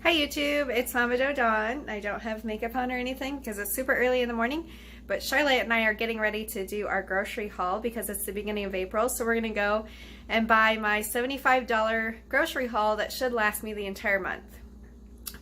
Hi YouTube, it's Mama Joe Dawn. I don't have makeup on or anything because it's super early in the morning, but Charlotte and I are getting ready to do our grocery haul because it's the beginning of April, so we're going to go and buy my $75 grocery haul that should last me the entire month.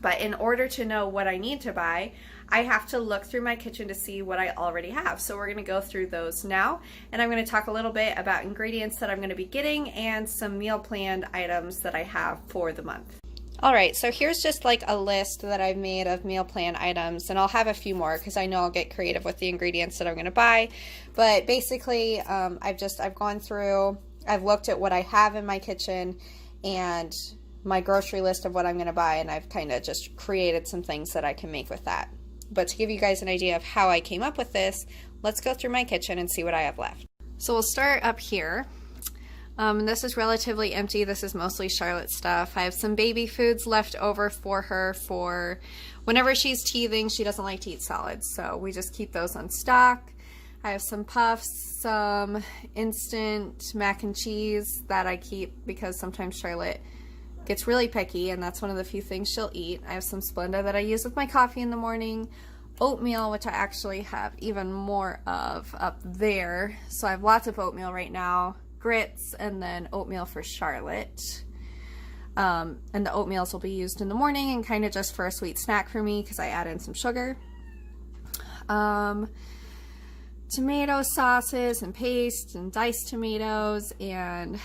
But in order to know what I need to buy, I have to look through my kitchen to see what I already have. So we're going to go through those now, and I'm going to talk a little bit about ingredients that I'm going to be getting and some meal planned items that I have for the month. Alright, so here's just like a list that I've made of meal plan items, and I'll have a few more because I know I'll get creative with the ingredients that I'm going to buy. But basically, I've gone through, I've looked at what I have in my kitchen and my grocery list of what I'm going to buy, and I've kind of just created some things that I can make with that. But to give you guys an idea of how I came up with this, let's go through my kitchen and see what I have left. So we'll start up here. This is relatively empty. This is mostly Charlotte's stuff. I have some baby foods left over for her for whenever she's teething. She doesn't like to eat solids, so we just keep those on stock. I have some puffs, some instant mac and cheese that I keep because sometimes Charlotte gets really picky, and that's one of the few things she'll eat. I have some Splenda that I use with my coffee in the morning. Oatmeal, which I actually have even more of up there. So I have lots of oatmeal right now. Grits, and then oatmeal for Charlotte. And the oatmeals will be used in the morning and kind of just for a sweet snack for me because I add in some sugar. Tomato sauces and paste and diced tomatoes and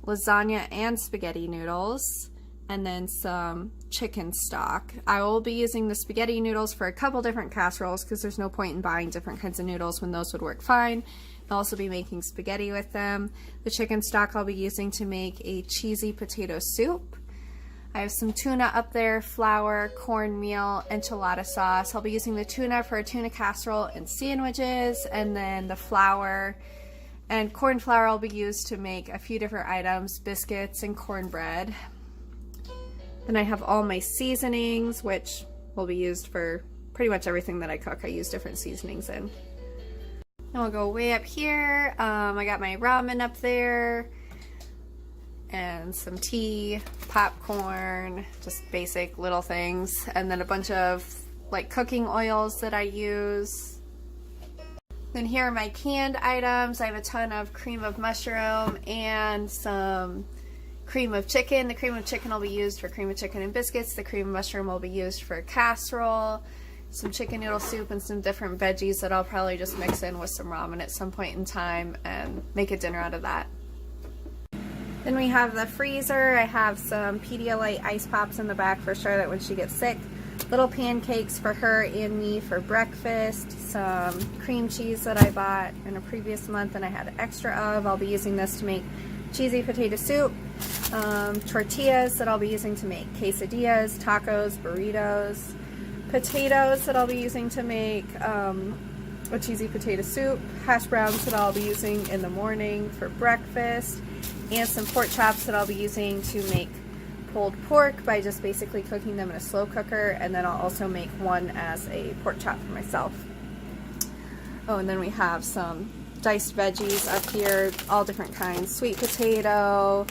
lasagna and spaghetti noodles, and then some chicken stock. I will be using the spaghetti noodles for a couple different casseroles because there's no point in buying different kinds of noodles when those would work fine. I'll also be making spaghetti with them. The chicken stock I'll be using to make a cheesy potato soup. I have some tuna up there, flour, cornmeal, enchilada sauce. I'll be using the tuna for a tuna casserole and sandwiches, and then the flour and corn flour I'll be used to make a few different items, biscuits and cornbread. Then I have all my seasonings, which will be used for pretty much everything that I cook. I use different seasonings in. And we'll go way up here. I got my ramen up there and some tea, popcorn, just basic little things, and then a bunch of like cooking oils that I use. Then here are my canned items. I have a ton of cream of mushroom and some cream of chicken. The cream of chicken will be used for cream of chicken and biscuits. The cream of mushroom will be used for a casserole. Some chicken noodle soup and some different veggies that I'll probably just mix in with some ramen at some point in time and make a dinner out of that. Then we have the freezer. I have some Pedialyte ice pops in the back for Charlotte when she gets sick. Little pancakes for her and me for breakfast. Some cream cheese that I bought in a previous month and I had extra of. I'll be using this to make cheesy potato soup. Tortillas that I'll be using to make quesadillas, tacos, burritos. Potatoes that I'll be using to make a cheesy potato soup, hash browns that I'll be using in the morning for breakfast, and some pork chops that I'll be using to make pulled pork by just basically cooking them in a slow cooker, and then I'll also make one as a pork chop for myself. Oh, and then we have some diced veggies up here, all different kinds, sweet potato,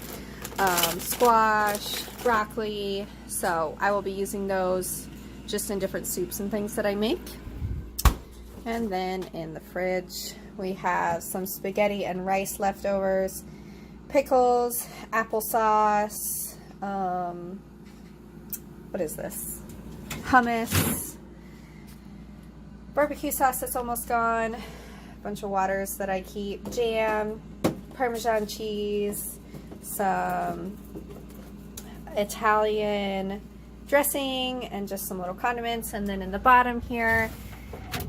squash, broccoli, so I will be using those just in different soups and things that I make. And then in the fridge we have some spaghetti and rice leftovers, pickles, applesauce, what is this? Hummus, barbecue sauce that's almost gone, a bunch of waters that I keep, jam, Parmesan cheese, some Italian dressing, and just some little condiments. And then in the bottom here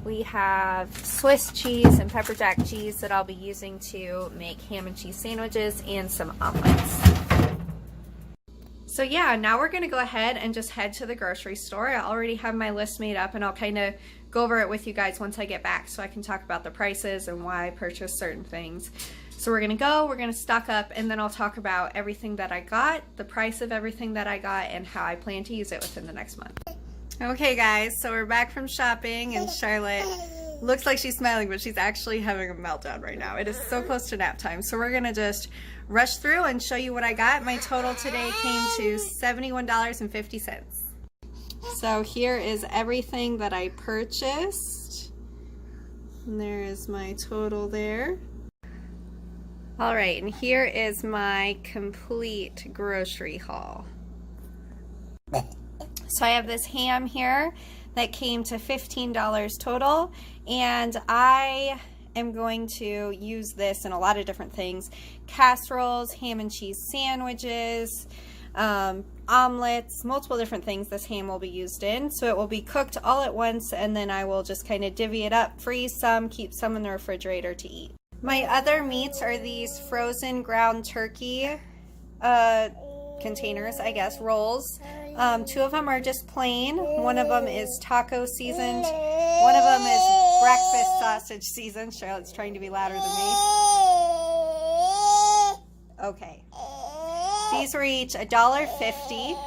we have Swiss cheese and pepper jack cheese that I'll be using to make ham and cheese sandwiches and some omelets. So yeah, now we're gonna go ahead and just head to the grocery store. I already have my list made up and I'll kind of go over it with you guys once I get back so I can talk about the prices and why I purchased certain things. So we're gonna stock up, and then I'll talk about everything that I got, the price of everything that I got, and how I plan to use it within the next month. Okay guys, so we're back from shopping, and Charlotte looks like she's smiling, but she's actually having a meltdown right now. It is so close to nap time, so we're gonna just rush through and show you what I got. My total today came to $71.50. So here is everything that I purchased. And there is my total there. All right, and here is my complete grocery haul. So I have this ham here that came to $15 total, and I am going to use this in a lot of different things. Casseroles, ham and cheese sandwiches, omelets, multiple different things this ham will be used in. So it will be cooked all at once, and then I will just kind of divvy it up, freeze some, keep some in the refrigerator to eat. My other meats are these frozen ground turkey containers, I guess, rolls. Two of them are just plain. One of them is taco seasoned. One of them is breakfast sausage seasoned. Charlotte's trying to be louder than me. Okay. These were each $1.50.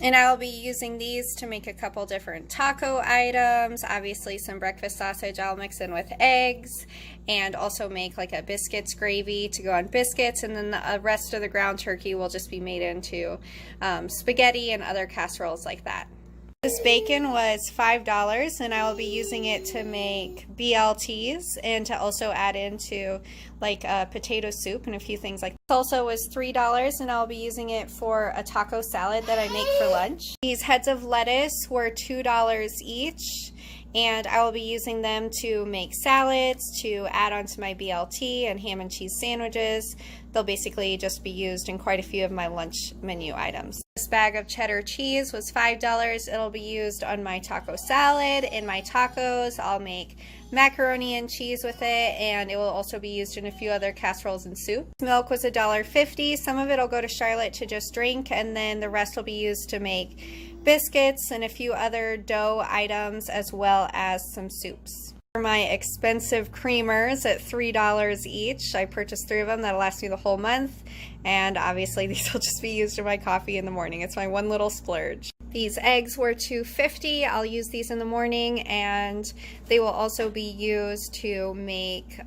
And I will be using these to make a couple different taco items. Obviously some breakfast sausage I'll mix in with eggs, and also make like a biscuits gravy to go on biscuits, and then the rest of the ground turkey will just be made into spaghetti and other casseroles like that. This bacon was $5, and I will be using it to make BLTs and to also add into like a potato soup and a few things like that. This also was $3, and I'll be using it for a taco salad that I make for lunch. These heads of lettuce were $2 each, and I will be using them to make salads, to add onto my BLT and ham and cheese sandwiches. They'll basically just be used in quite a few of my lunch menu items. This bag of cheddar cheese was $5. It'll be used on my taco salad. In my tacos, I'll make macaroni and cheese with it, and it will also be used in a few other casseroles and soup. Milk was $1.50. Some of it will go to Charlotte to just drink, and then the rest will be used to make biscuits and a few other dough items, as well as some soups. For my expensive creamers at $3 each, I purchased 3 of them. That'll last me the whole month, and obviously these will just be used in my coffee in the morning. It's my one little splurge. These eggs were $2.50. I'll use these in the morning, and they will also be used to make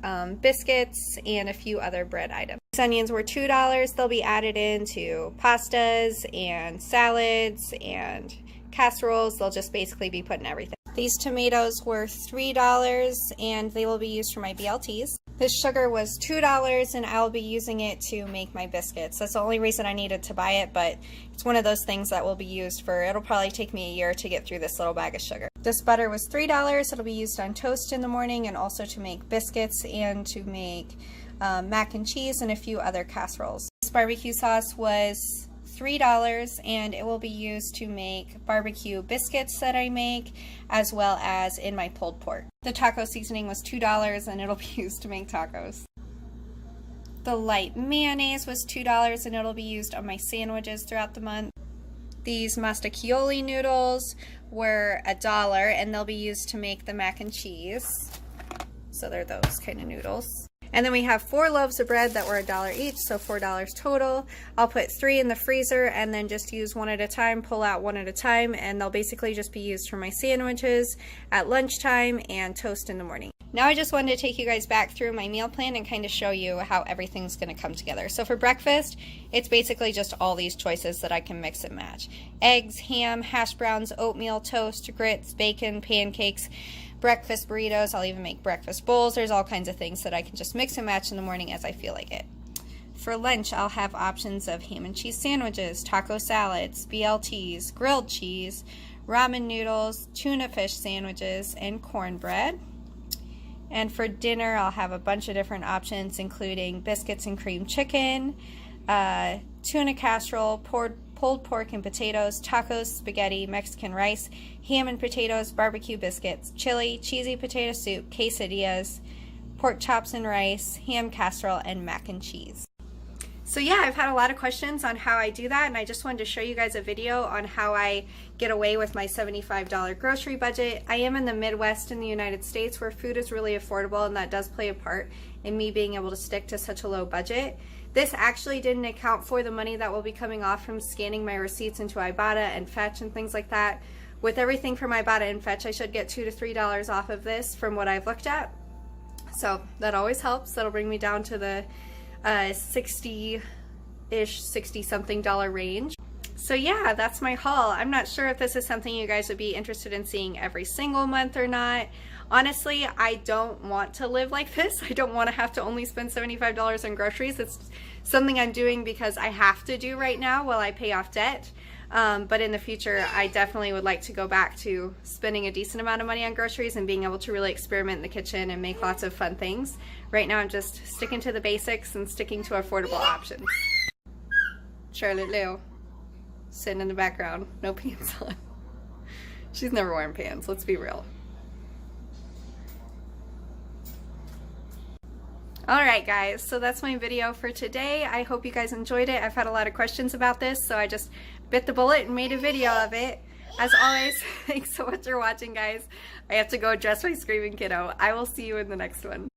biscuits and a few other bread items. These onions were $2. They'll be added into pastas and salads and casseroles. They'll just basically be put in everything. These tomatoes were $3, and they will be used for my BLTs. This sugar was $2, and I will be using it to make my biscuits. That's the only reason I needed to buy it, but it's one of those things that will be used for, it'll probably take me a year to get through this little bag of sugar. This butter was $3. It'll be used on toast in the morning, and also to make biscuits and to make mac and cheese and a few other casseroles. This barbecue sauce was $3, and it will be used to make barbecue biscuits that I make, as well as in my pulled pork. The taco seasoning was $2, and it'll be used to make tacos. The light mayonnaise was $2, and it'll be used on my sandwiches throughout the month. These mastacchioli noodles were $1, and they'll be used to make the mac and cheese. So they're those kind of noodles. And then we have 4 loaves of bread that were $1 each, so $4 total. I'll put 3 in the freezer and then just use one at a time, pull out one at a time, and they'll basically just be used for my sandwiches at lunchtime and toast in the morning. Now I just wanted to take you guys back through my meal plan and kind of show you how everything's going to come together. So for breakfast, it's basically just all these choices that I can mix and match. Eggs, ham, hash browns, oatmeal, toast, grits, bacon, pancakes, breakfast burritos. I'll even make breakfast bowls. There's all kinds of things that I can just mix and match in the morning as I feel like it. For lunch, I'll have options of ham and cheese sandwiches, taco salads, BLTs, grilled cheese, ramen noodles, tuna fish sandwiches, and cornbread. And for dinner, I'll have a bunch of different options, including biscuits and cream chicken, tuna casserole, pulled pork and potatoes, tacos, spaghetti, Mexican rice, ham and potatoes, barbecue biscuits, chili, cheesy potato soup, quesadillas, pork chops and rice, ham casserole, and mac and cheese. So yeah, I've had a lot of questions on how I do that, and I just wanted to show you guys a video on how I get away with my $75 grocery budget. I am in the Midwest in the United States, where food is really affordable, and that does play a part in me being able to stick to such a low budget. This actually didn't account for the money that will be coming off from scanning my receipts into Ibotta and Fetch and things like that. With everything from Ibotta and Fetch, I should get $2 to $3 off of this from what I've looked at. So that always helps. That'll bring me down to the 60-ish, 60-something dollar range. So yeah, that's my haul. I'm not sure if this is something you guys would be interested in seeing every single month or not. Honestly, I don't want to live like this. I don't want to have to only spend $75 on groceries. It's something I'm doing because I have to do right now while I pay off debt. But in the future, I definitely would like to go back to spending a decent amount of money on groceries and being able to really experiment in the kitchen and make lots of fun things. Right now, I'm just sticking to the basics and sticking to affordable options. Charlotte Lou, sitting in the background, no pants on. She's never worn pants, let's be real. Alright guys, so that's my video for today. I hope you guys enjoyed it. I've had a lot of questions about this, so I just bit the bullet and made a video of it. As always, thanks so much for watching, guys. I have to go dress my screaming kiddo. I will see you in the next one.